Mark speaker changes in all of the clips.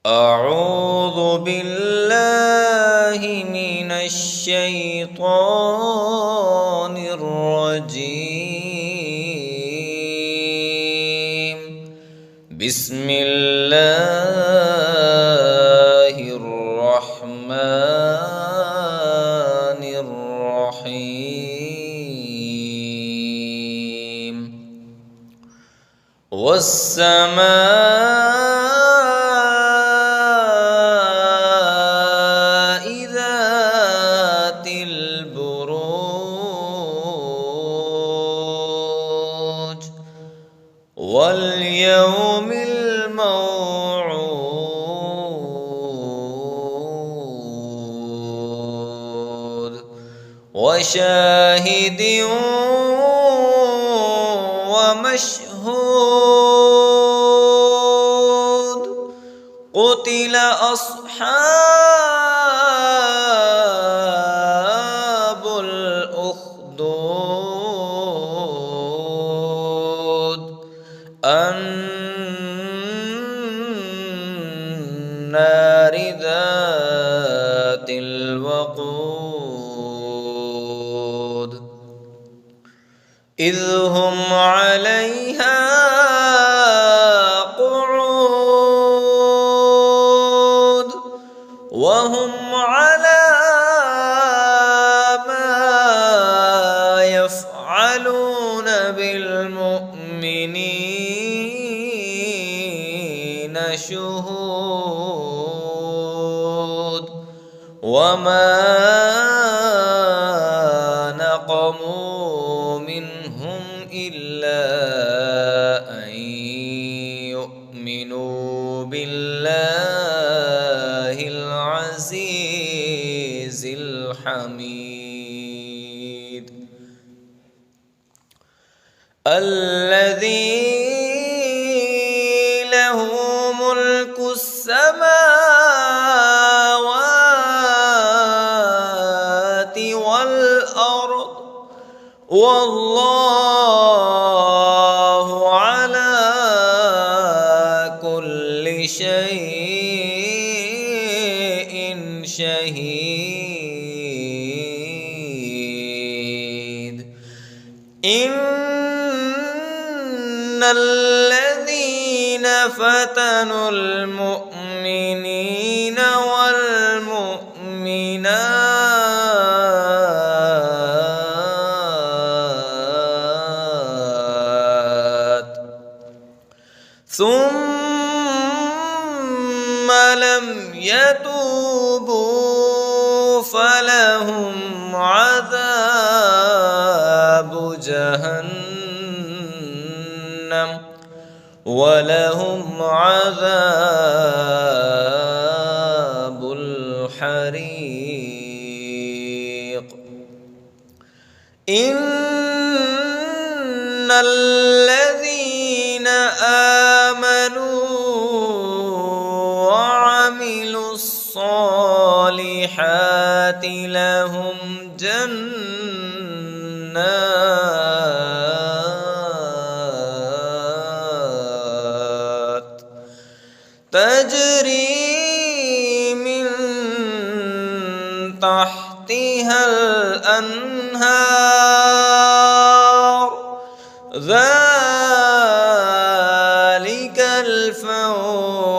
Speaker 1: أعوذ بالله من الشيطان الرجيم. بسم الله الرحمن الرحيم. والسماء ذات البروج واليوم الموعود وشاهد ومشهود. قتل أصحاب الأخدود النار ذات الوقود إذ هم عليها قعود وهم على ما يفعلون بالمؤمنين شهود. وما نقموا منهم إلا أن يؤمنوا بالله العزيز الحميد الذي له ملك السماوات والأرض والله على كل شيء شهيد. إن الذين فتنوا المؤمنين والمؤمنات ثم لم يتوبوا فلهم عذاب جهنم ولهم عذاب الحريق. إن الذين آمنوا وعملوا الصالحات لهم جنات تجري من تحتها الأنهار ذلك الفوز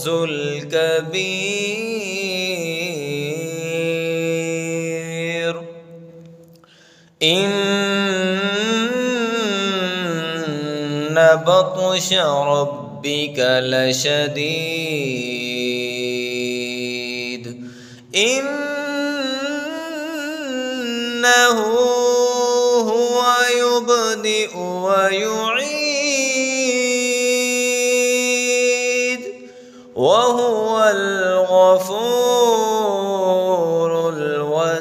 Speaker 1: الكبير. إن بطش ربك لشديد إنه هو يبدئ ويعيد وهو الغفور الودود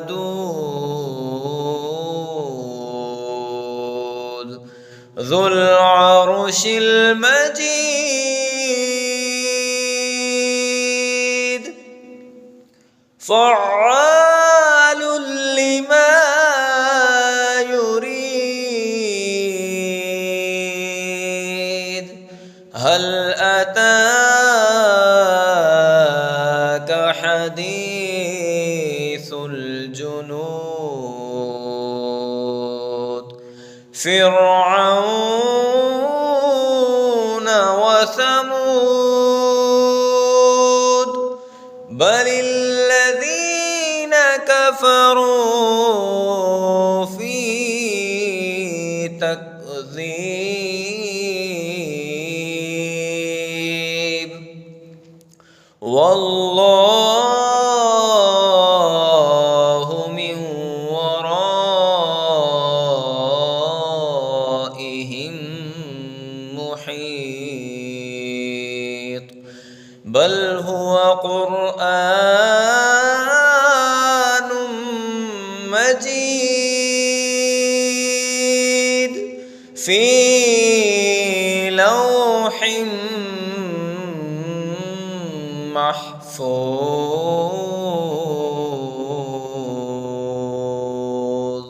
Speaker 1: ذو العرش المجيد فعال لما يريد. هل أتاك فرعون وثمود بل الذين كفروا في تكذيب والله من ورائهم محيط بل هو قرآن مجيد في لوح محفوظ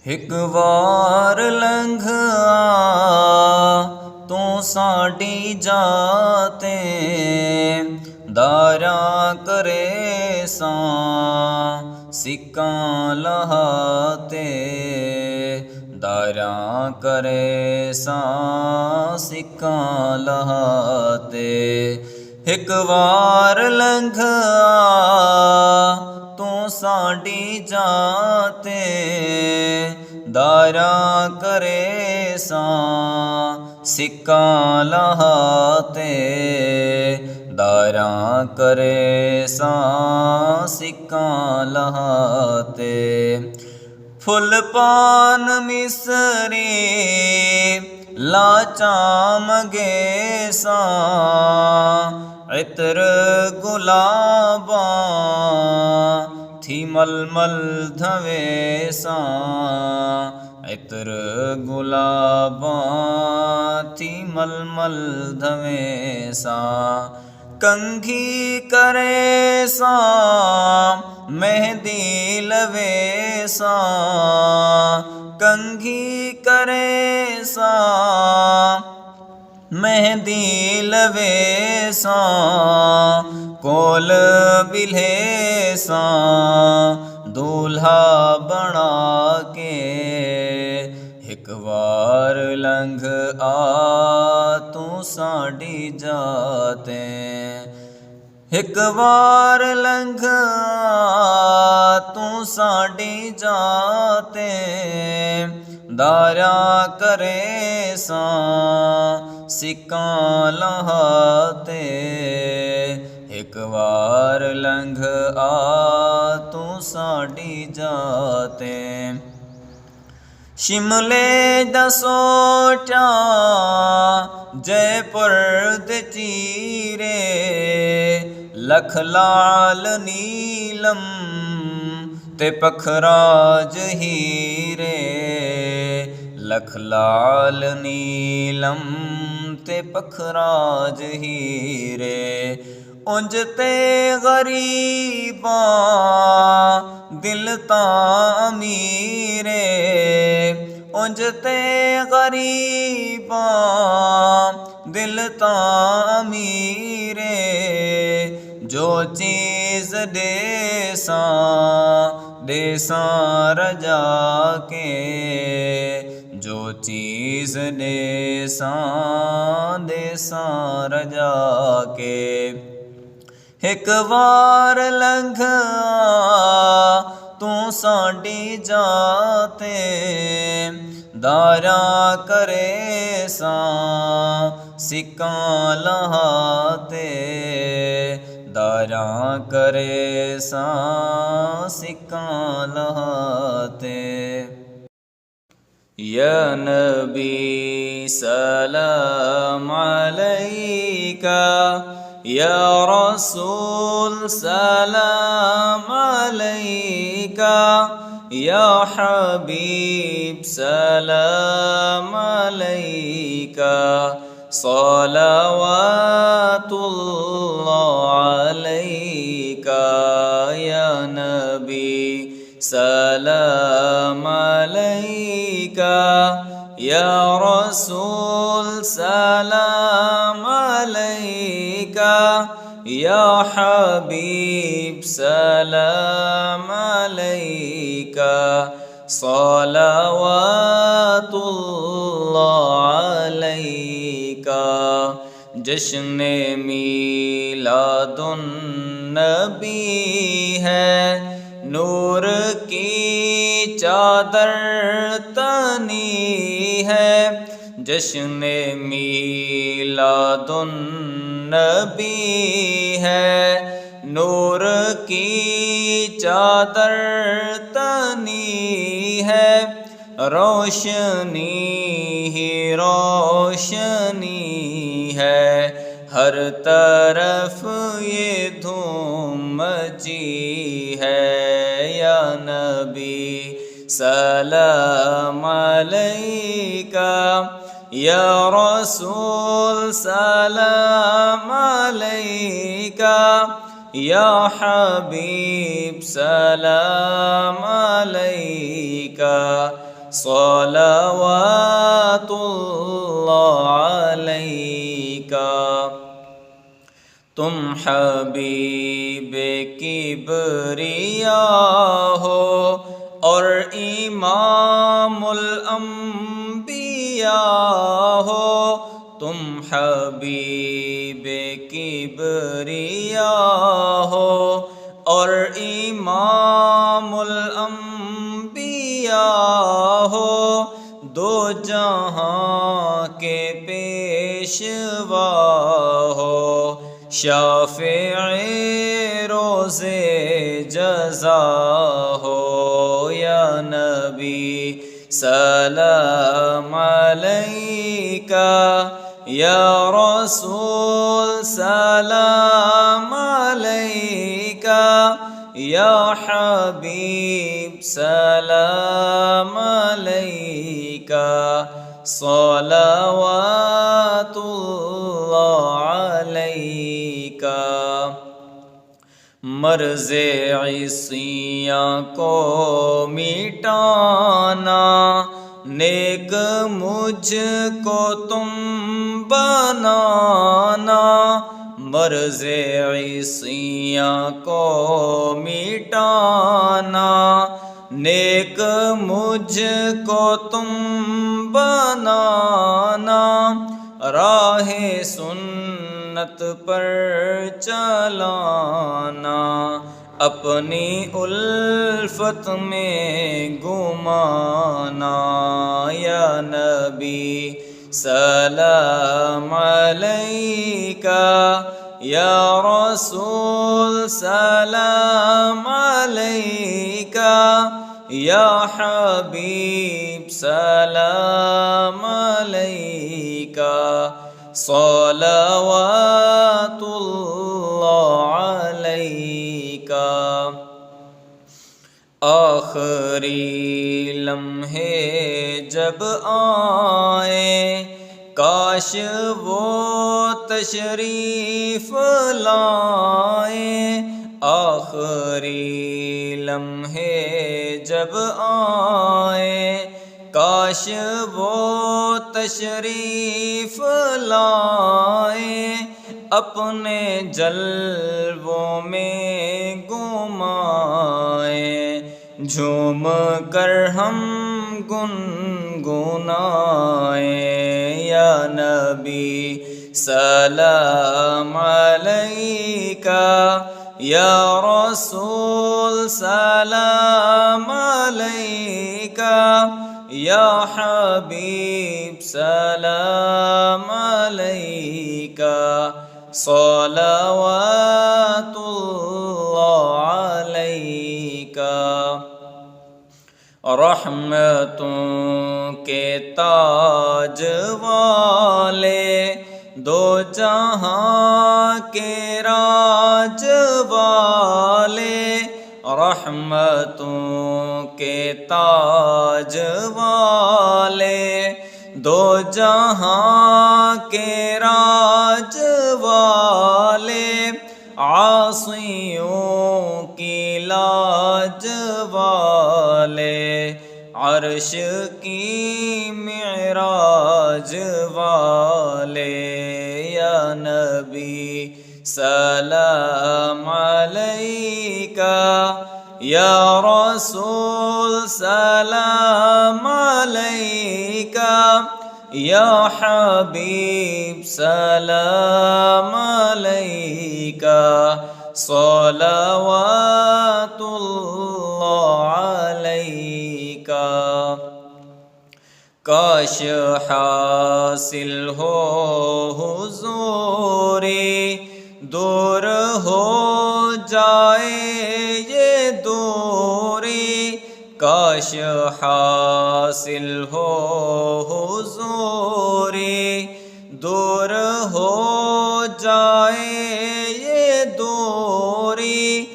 Speaker 1: ایک وار لنگھا تو ساڈی جاتے داراں کرے ساں سکاں لہاتے داراں کرے ساں سکاں لہاتے ایک وار لنگھا تو ساڈی جاتے داراں کرے ساں سکاں لہاتے داراں کرے ساں سکاں لہاتے فل پان مصری لاچاں منگے ساں عطر گلاباں تھی مل مل دھوے ساں عطر گلاباں تھی مل مل دھوے ساں کنگھی کرے ساں مہندی لوے ساں کنگھی کرے ساں مہندی لوے ساں کول بلھے ساں دولہا بنا کے ایک وار لنگھ آ تو ساڈی جاتے ایک وار لنگھ آ تو ساڈی جاتے داراں کرے ساں سکاں لہاتے ایک وار لنگھ آ تو ساڈی جاتے شملے دا سوٹا جے پور دے چیرے لکھ لال نیلم تے پکھراج ہیرے لکھ لال نیلم تے پکھراج ہیرے انج تے غریباں دل تاں امیرے انج تے غریباں دل تاں امیرے جو چیز دے ساں رجا کے جو چیز دے ساں رجا کے ایک وار لنگھ آ تو ساڈی جاتے داراں کرے ساں سکاں لہاتے داراں کرے ساں سکاں لہاتے یا نبی سلام علیکہ یا رسول سلام علیکہ یا حبیب سلام علیکہ صلوات اللہ علیکہ یا نبی سلام علیکہ یا رسول سلام علیکہ یا حبیب سلام علیکہ صلوات اللہ علیکا۔ جشن میلاد النبی ہے، نور کی چادر تنی ہے۔ جشن میلاد النبی ہے، نور کی چادر تنی ہے۔ روشنی ہی روشنی ہے، ہر طرف یہ دھوم مچی ہے۔ یا نبی سلام علیکہ، یا رسول سلام علیکہ، یا حبیب سلام علیکہ، صلوات اللہ علیکہ۔ تم حبیب کبریاء ہو اور امام الانبیاء ہو۔ تم حبیب کبریاء ہو اور امام الانبیاء ہو۔ دو جہاں کے پیشوا ہو، شافع روز جزا ہو۔ یا نبی سلام علیکہ، یا رسول سلام علیکہ، یا حبیب سلام علیکہ، صلوات اللہ علیکہ۔ مرض عیسیاں کو مٹانا، نیک مجھ کو تم بنانا۔ مرض عیسیاں کو مٹانا، نیک مجھ کو تم بنانا۔ راہ سنت پر چلانا، اپنی الفت میں گمانا۔ یا نبی سلام علیکہ، یا رسول سلام علیکہ، یا حبیب سلام علیکہ، صلوات اللہ علیکہ۔ آخری لمحے جب آئے، کاش وہ تشریف لائیں۔ آخری لمحے جب آئے، کاش وہ تشریف لائیں۔ اپنے جلووں میں گمائیں، جھوم کر ہم گنگنائیں۔ یا نبی سلام علیکہ، یا رسول سلام علیکہ، یا حبیب سلام علیکہ، صلوات اللہ علیکہ۔ رحمتوں کے تاج والے، دو جہاں کے راج والے۔ رحمتوں کے تاج والے، دو جہاں کے راج والے۔ عاصیوں کی لاج والے، عرش کی معراج والے۔ یا نبی سلام علیکہ، یا رسول سلام علیکہ، یا حبیب سلام علیکہ، صلوات اللہ علیکہ۔ کاش حاصل ہو حضوری، دور ہو جائے یہ دوری، کاش حاصل ہو حضوری، دور ہو جائے یہ دوری،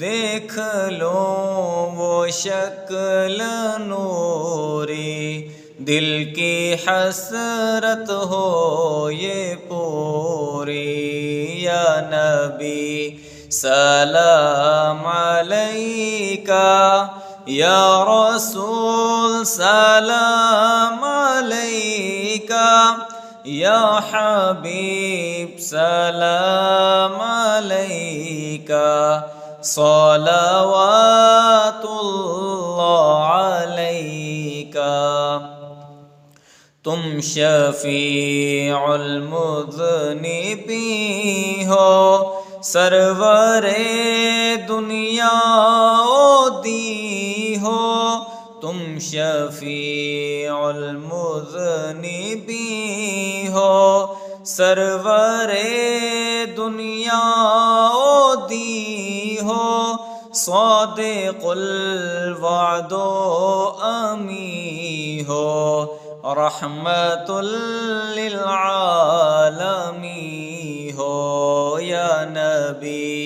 Speaker 1: دیکھ لوں وہ شکل نوری، دل کی حسرت ہو یہ پوری۔ یا نبی سلام علیکہ، یا رسول سلام علیکہ، یا حبیب سلام علیکہ، صلوات اللہ علیکہ۔ تم شفیع المذنبین ہو، سرور دنیا و دی ہو، تم شفیع المذنبین ہو، سرور دنیا و دی ہو، صادق الوعد و امی ہو، رحمت للعالمین ہو۔ یا نبی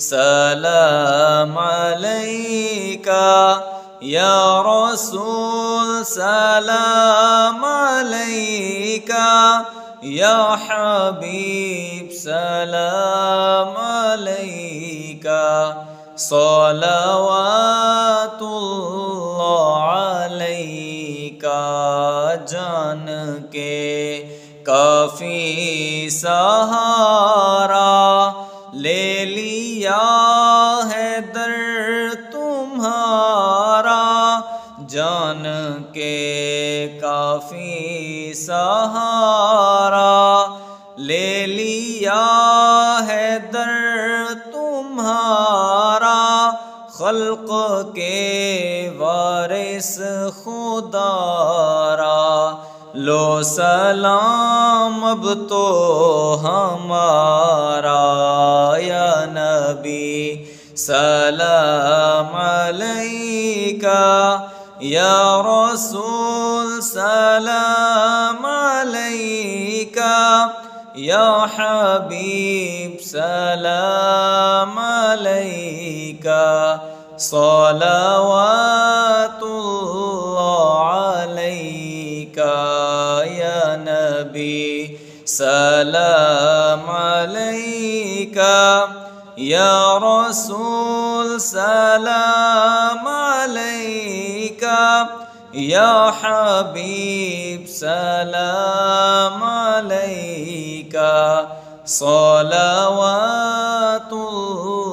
Speaker 1: سلام علیکہ، یا رسول سلام علیکہ، یا حبیب سلام علیکہ، صلوات اللہ علیکہ۔ جان کے کافی سہارا لے لیا ہے در تمہارا، جان کے کافی سہارا لے لیا ہے در تمہارا، خلق کے وارث خدا را لو سلام اب تو ہمارا۔ یا نبی سلام علیکہ، یا رسول سلام علیکہ، یا حبیب سلام علیکہ، صلوات اللہ علیکہ۔ یا نبی سلام علیکہ، یا رسول سلام علیکہ، یا حبیب سلام علیکہ، صلوات اللہ